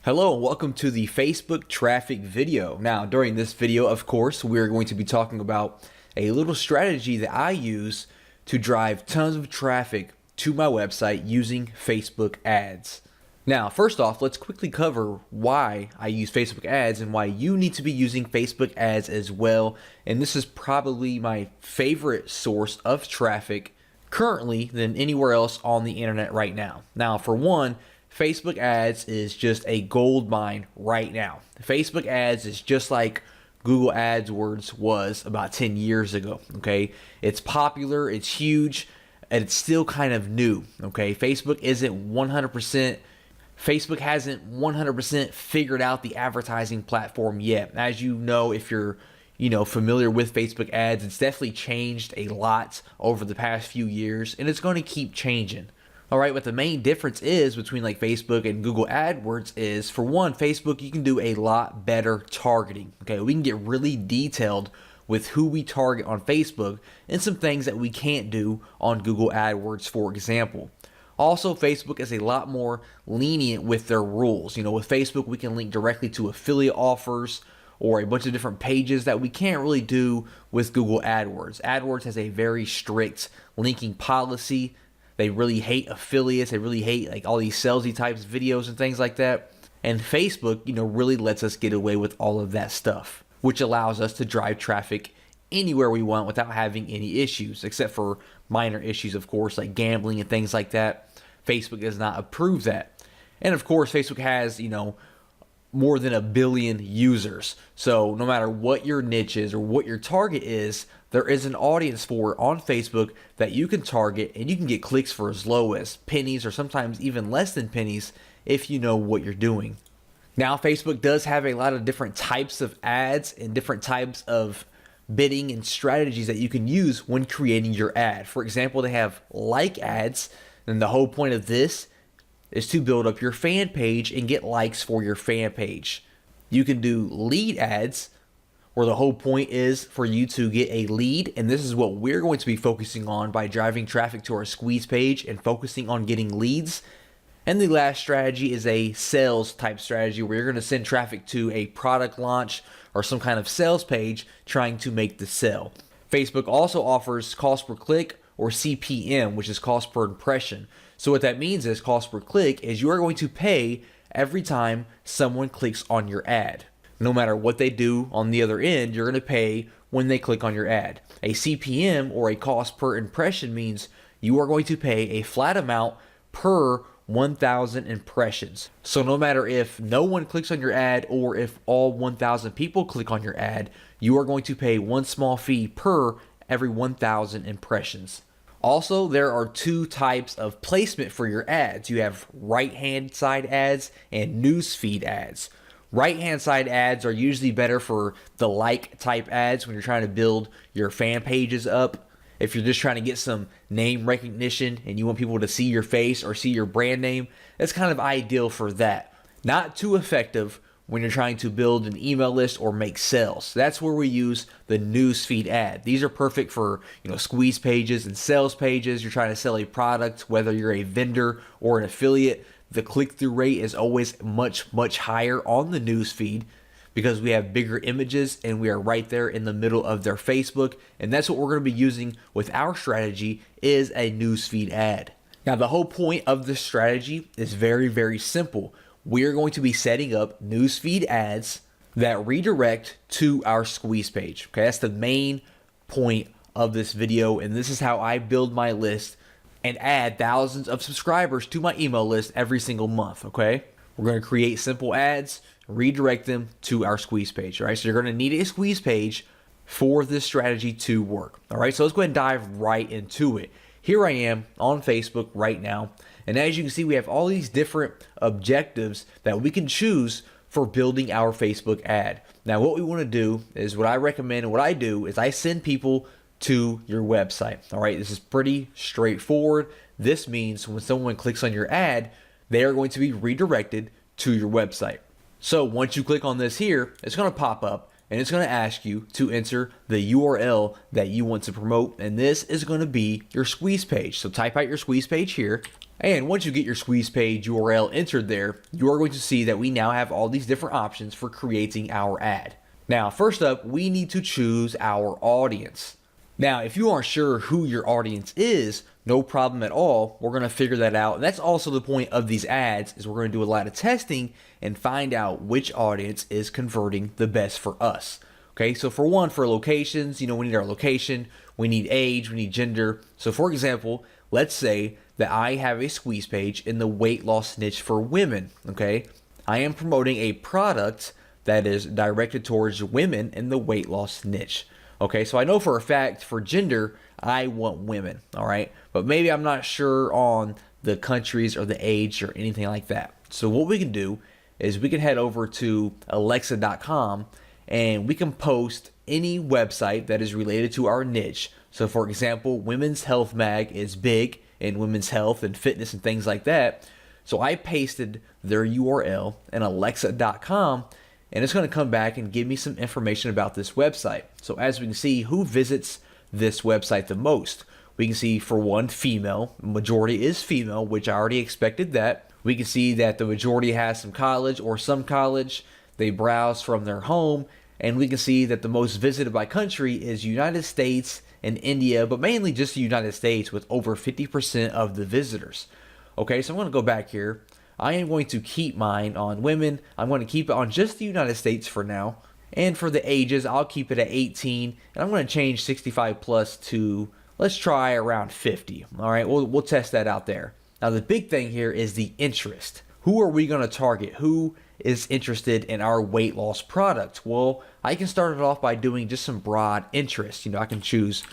Hello and welcome to the Facebook traffic video. Now, during this video, of course, we're going to be talking about a little strategy that I use to drive tons of traffic to my website using Facebook ads. Now, first off, let's quickly cover why I use Facebook ads and why you need to be using Facebook ads as well. And this is probably my favorite source of traffic currently than anywhere else on the internet right now. Now, for one, Facebook ads is just a gold mine right now. Facebook ads is just like Google AdWords was about 10 years ago, okay? It's popular, it's huge, and it's still kind of new, okay? Facebook hasn't 100% figured out the advertising platform yet. As you know, if you're familiar with Facebook ads, it's definitely changed a lot over the past few years, and it's going to keep changing. All right, what the main difference is between like Facebook and Google AdWords is, for one, Facebook, you can do a lot better targeting. Okay, we can get really detailed with who we target on Facebook and some things that we can't do on Google AdWords, for example. Also, Facebook is a lot more lenient with their rules. With Facebook, we can link directly to affiliate offers or a bunch of different pages that we can't really do with Google AdWords. AdWords has a very strict linking policy. They really hate affiliates. They really hate like all these salesy types videos and things like that. And Facebook, really lets us get away with all of that stuff, which allows us to drive traffic anywhere we want without having any issues, except for minor issues, of course, like gambling and things like that. Facebook does not approve that. And of course, Facebook has, more than 1 billion users. So no matter what your niche is or what your target is, there is an audience for it on Facebook that you can target, and you can get clicks for as low as pennies or sometimes even less than pennies if you know what you're doing. Now, Facebook does have a lot of different types of ads and different types of bidding and strategies that you can use when creating your ad. For example, they have like ads, and the whole point of this is to build up your fan page and get likes for your fan page. You can do lead ads, where the whole point is for you to get a lead, and this is what we're going to be focusing on by driving traffic to our squeeze page and focusing on getting leads. And the last strategy is a sales type strategy, where you're going to send traffic to a product launch or some kind of sales page trying to make the sale. Facebook also offers cost per click, or CPM, which is cost per impression. So what that means is cost per click is you are going to pay every time someone clicks on your ad. No matter what they do on the other end, you're going to pay when they click on your ad. A CPM, or a cost per impression, means you are going to pay a flat amount per 1,000 impressions. So no matter if no one clicks on your ad or if all 1,000 people click on your ad, you are going to pay one small fee per every 1,000 impressions. Also, there are two types of placement for your ads. You have right-hand side ads and newsfeed ads. Right-hand side ads are usually better for the like type ads when you're trying to build your fan pages up. If you're just trying to get some name recognition and you want people to see your face or see your brand name, that's kind of ideal for that. Not too effective when you're trying to build an email list or make sales. That's where we use the newsfeed ad. These are perfect for squeeze pages and sales pages. You're trying to sell a product, whether you're a vendor or an affiliate. The click-through rate is always much, much higher on the newsfeed because we have bigger images and we are right there in the middle of their Facebook. And that's what we're going to be using with our strategy, is a newsfeed ad. Now, the whole point of this strategy is very, very simple. We are going to be setting up newsfeed ads that redirect to our squeeze page. Okay, that's the main point of this video, and this is how I build my list and add thousands of subscribers to my email list every single month. Okay, we're going to create simple ads, redirect them to our squeeze page. All right, so you're going to need a squeeze page for this strategy to work. All right, so let's go ahead and dive right into it. Here I am on Facebook right now, and as you can see, we have all these different objectives that we can choose for building our Facebook ad. Now, what we want to do is, what I recommend and what I do is I send people to your website. All right, this is pretty straightforward. This means when someone clicks on your ad, they are going to be redirected to your website. So once you click on this here, it's going to pop up and it's going to ask you to enter the URL that you want to promote, and this is going to be your squeeze page. So type out your squeeze page here, And once you get your squeeze page URL entered there, you are going to see that we now have all these different options for creating our ad. Now, first up, we need to choose our audience. Now, if you aren't sure who your audience is, no problem at all. We're going to figure that out. And that's also the point of these ads, is we're going to do a lot of testing and find out which audience is converting the best for us. Okay, so for one, for locations, we need our location, we need age, we need gender. So for example, let's say that I have a squeeze page in the weight loss niche for women. Okay, I am promoting a product that is directed towards women in the weight loss niche. Okay, so I know for a fact for gender, I want women, all right? But maybe I'm not sure on the countries or the age or anything like that. So what we can do is we can head over to alexa.com and we can post any website that is related to our niche. So for example, Women's Health Mag is big in women's health and fitness and things like that. So I pasted their URL in alexa.com, and it's going to come back and give me some information about this website. So as we can see, who visits this website the most? We can see for one, female. Majority is female, which I already expected that. We can see that the majority has some college or some college. They browse from their home, and we can see that the most visited by country is United States and India, but mainly just the United States with over 50% of the visitors. Okay, so I'm going to go back here. I am going to keep mine on women. I'm going to keep it on just the United States for now. And for the ages, I'll keep it at 18. And I'm going to change 65 plus to, let's try around 50. All right, we'll test that out there. Now, the big thing here is the interest. Who are we going to target? Who is interested in our weight loss product? Well, I can start it off by doing just some broad interest. I can choose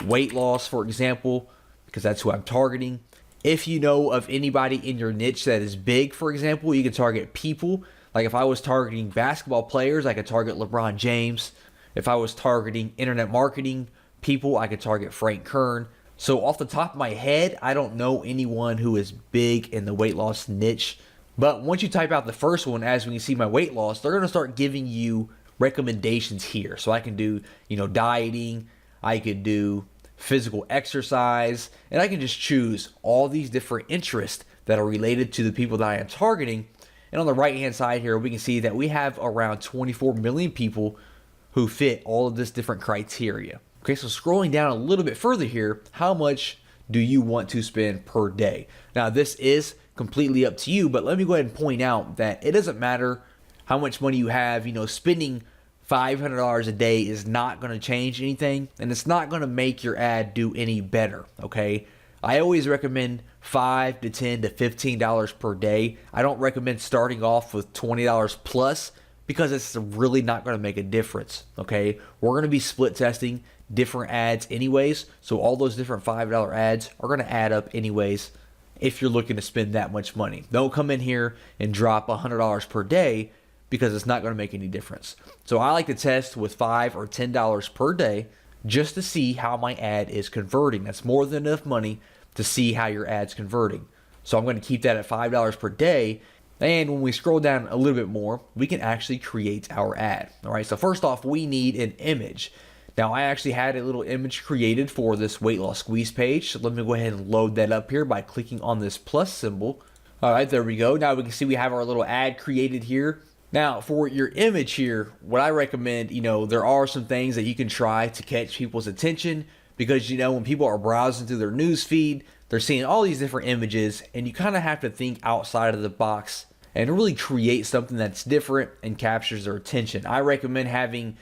weight loss, for example, because that's who I'm targeting. If you know of anybody in your niche that is big, for example, you can target people. Like if I was targeting basketball players, I could target LeBron James. If I was targeting internet marketing people, I could target Frank Kern. So off the top of my head, I don't know anyone who is big in the weight loss niche. But once you type out the first one, as we can see my weight loss, they're going to start giving you recommendations here. So I can do, dieting. I could do physical exercise, and I can just choose all these different interests that are related to the people that I am targeting. And on the right hand side here, we can see that we have around 24 million people who fit all of this different criteria. Okay, so scrolling down a little bit further here, how much do you want to spend per day? Now, this is completely up to you, but let me go ahead and point out that it doesn't matter how much money you have. Spending $500 a day is not going to change anything, and it's not going to make your ad do any better, okay? I always recommend $5 to $10 to $15 per day. I don't recommend starting off with $20 plus because it's really not going to make a difference, okay? We're going to be split testing different ads anyways, so all those different $5 ads are going to add up anyways if you're looking to spend that much money. Don't come in here and drop $100 per day because it's not going to make any difference. So I like to test with $5 or $10 per day just to see how my ad is converting. That's more than enough money to see how your ad's converting. So I'm going to keep that at $5 per day. And when we scroll down a little bit more, we can actually create our ad. All right, so first off, we need an image. Now, I actually had a little image created for this weight loss squeeze page. So let me go ahead and load that up here by clicking on this plus symbol. All right, there we go. Now we can see we have our little ad created here. Now, for your image here, what I recommend, there are some things that you can try to catch people's attention because, when people are browsing through their news feed, they're seeing all these different images, and you kind of have to think outside of the box and really create something that's different and captures their attention. I recommend having,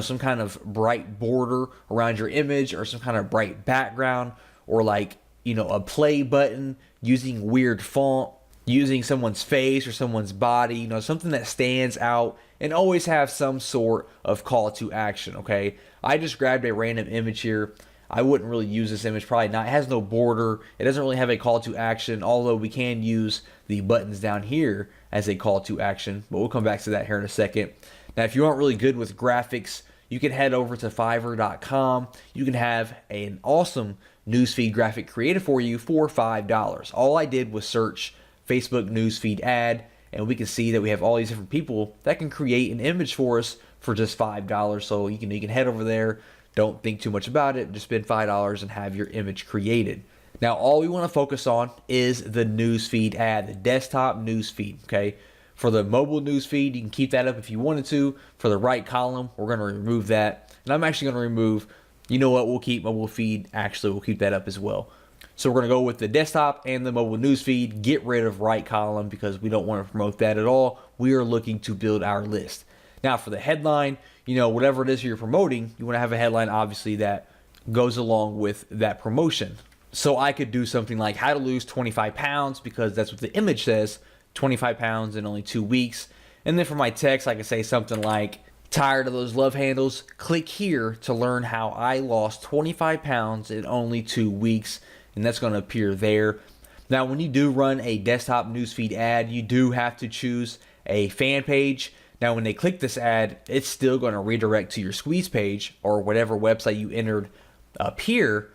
some kind of bright border around your image or some kind of bright background or like, a play button using weird font, using someone's face or someone's body, something that stands out, and always have some sort of call to action, okay? I just grabbed a random image here. I wouldn't really use this image, probably not. It has no border. It doesn't really have a call to action, although we can use the buttons down here as a call to action, but we'll come back to that here in a second. Now, if you aren't really good with graphics, you can head over to Fiverr.com. You can have an awesome newsfeed graphic created for you for $5. All I did was search Facebook newsfeed ad, and we can see that we have all these different people that can create an image for us for just $5. So you can head over there. Don't think too much about it. Just spend $5 and have your image created. Now, all we want to focus on is the newsfeed ad, the desktop newsfeed, okay? For the mobile newsfeed, you can keep that up if you wanted to. For the right column, we're going to remove that. And I'm actually going to remove, you know what, we'll keep mobile feed. Actually, we'll keep that up as well. So we're going to go with the desktop and the mobile newsfeed, get rid of right column because we don't want to promote that at all. We are looking to build our list. Now for the headline, you know, whatever it is you're promoting, you want to have a headline obviously that goes along with that promotion. So I could do something like how to lose 25 pounds because that's what the image says, 25 pounds in only 2 weeks. And then for my text, I could say something like, tired of those love handles? Click here to learn how I lost 25 pounds in only 2 weeks. And that's going to appear there. Now, when you do run a desktop newsfeed ad, you do have to choose a fan page. Now, when they click this ad, it's still going to redirect to your squeeze page or whatever website you entered up here.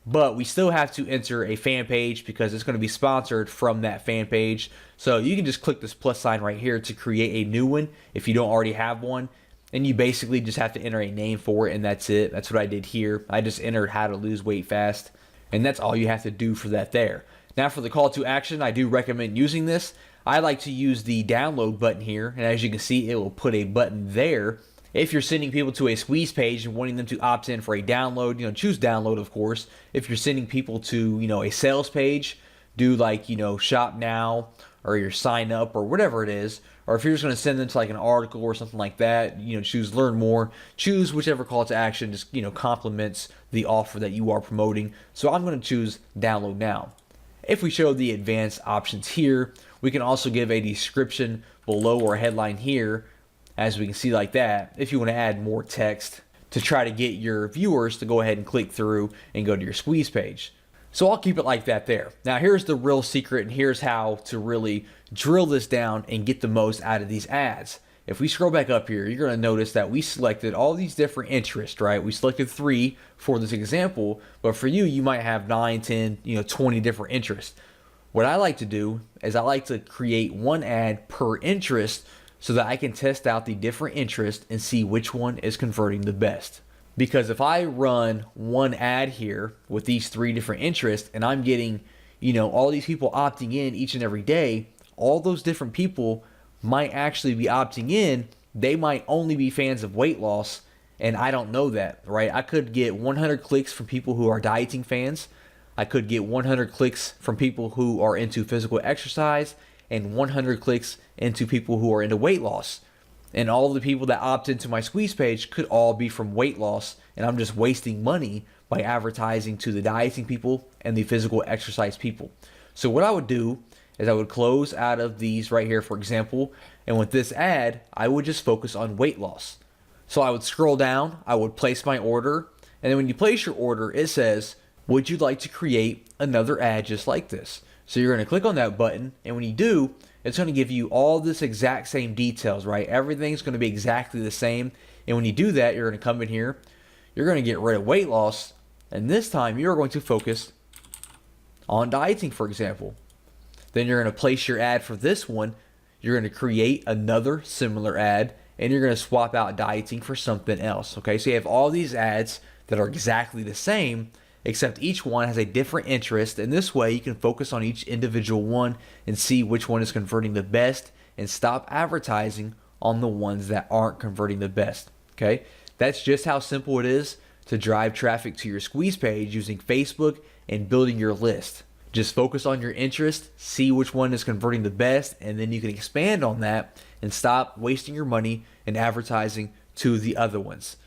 But we still have to enter a fan page because it's going to be sponsored from that fan page. So you can just click this plus sign right here to create a new one if you don't already have one. And you basically just have to enter a name for it, and that's it. That's what I did here. I just entered how to lose weight fast. And that's all you have to do for that there. Now for the call to action, I do recommend using this. I like to use the download button here. And as you can see, it will put a button there. If you're sending people to a squeeze page and wanting them to opt in for a download, you know, choose download, of course. If you're sending people to, you know, a sales page, do like, you know, shop now or your sign up or whatever it is. Or if you're just going to send them to like an article or something like that, you know, choose learn more, choose whichever call to action just, you know, complements the offer that you are promoting. So I'm going to choose download now. If we show the advanced options here, we can also give a description below or headline here, as we can see like that, if you want to add more text to try to get your viewers to go ahead and click through and go to your squeeze page. So I'll keep it like that there. Now here's the real secret, and here's how to really drill this down and get the most out of these ads. If we scroll back up here, you're going to notice that we selected all these different interests, right? We selected 3 for this example, but for you, you might have 9, 10, 20 different interests. What I like to do is I like to create one ad per interest so that I can test out the different interests and see which one is converting the best. Because if I run one ad here with these 3 different interests and I'm getting, all these people opting in each and every day, all those different people might actually be opting in. They might only be fans of weight loss, and I don't know that, right? I could get 100 clicks from people who are dieting fans. I could get 100 clicks from people who are into physical exercise and 100 clicks into people who are into weight loss. And all of the people that opt into my squeeze page could all be from weight loss, and I'm just wasting money by advertising to the dieting people and the physical exercise people. So what I would do is I would close out of these right here, for example, and with this ad, I would just focus on weight loss. So I would scroll down, I would place my order, and then when you place your order, it says, would you like to create another ad just like this? So you're going to click on that button, and when you do, it's going to give you all this exact same details, right? Everything's going to be exactly the same. And when you do that, you're going to come in here, you're going to get rid of weight loss, and this time you're going to focus on dieting, for example. Then you're going to place your ad for this one. You're going to create another similar ad, and you're going to swap out dieting for something else, okay? So you have all these ads that are exactly the same, except each one has a different interest, and this way you can focus on each individual one and see which one is converting the best and stop advertising on the ones that aren't converting the best, okay? That's just how simple it is to drive traffic to your squeeze page using Facebook and building your list. Just focus on your interest, see which one is converting the best, and then you can expand on that and stop wasting your money and advertising to the other ones.